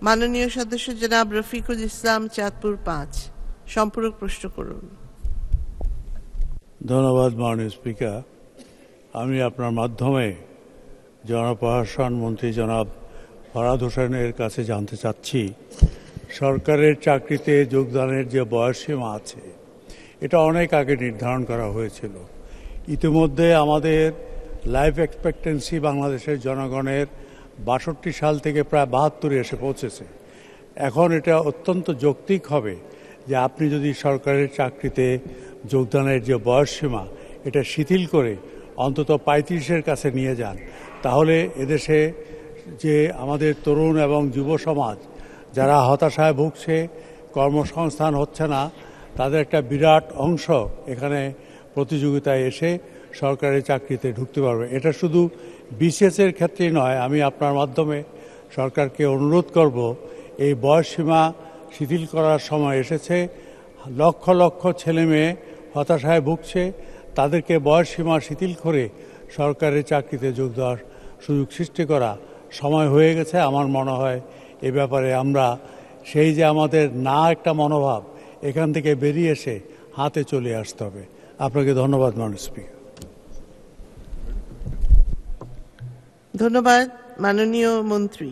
মাননীয় সদস্য জনাব রফিকুল ইসলাম, চাঁদপুর 5। সম্পূরক প্রশ্ন করুন। ধন্যবাদ মাননীয় স্পিকার। আমি আপনার মাধ্যমে জনপ্রশাসন মন্ত্রী জনাব ফরহাদ হোসেনের কাছে জানতে চাচ্ছি, সরকারের চাকরিতে যোগদানের যে বয়সসীমা আছে এটা অনেক আগে নির্ধারণ করা হয়েছিল। ইতিমধ্যে আমাদের লাইফ এক্সপেক্টেন্সি বাংলাদেশের জনগণের 62 সাল থেকে প্রায় 72 এসে পৌঁছেছে। এখন এটা অত্যন্ত যৌক্তিক হবে যে আপনি যদি সরকারের চাকরিতে যোগদানের যে বয়সসীমা এটা শিথিল করে অন্তত 35-এর কাছে নিয়ে যান, তাহলে এদেশে যে আমাদের তরুণ এবং যুব সমাজ যারা হতাশায় ভুগছে, কর্মসংস্থান হচ্ছে না, তাদের একটা বিরাট অংশ এখানে প্রতিযোগিতায় এসে সরকারি চাকরিতে ঢুকতে পারবে। এটা শুধু বিসিএসের ক্ষেত্রেই নয়, আমি আপনার মাধ্যমে সরকারকে অনুরোধ করব এই বয়সসীমা শিথিল করার সময় এসেছে। লক্ষ লক্ষ ছেলে মেয়ে হতাশায় ভুগছে, তাদেরকে বয়সসীমা শিথিল করে সরকারি চাকরিতে যোগ দেওয়ার সুযোগ সৃষ্টি করা সময় হয়ে গেছে। আমার মনে হয় এ ব্যাপারে আমরা সেই যে আমাদের না একটা মনোভাব, এখান থেকে বেরিয়ে এসে হাতে চলে আসতে হবে। আপনাকে ধন্যবাদ মাননীয় স্পিকার। ধন্যবাদ মাননীয় মন্ত্রী।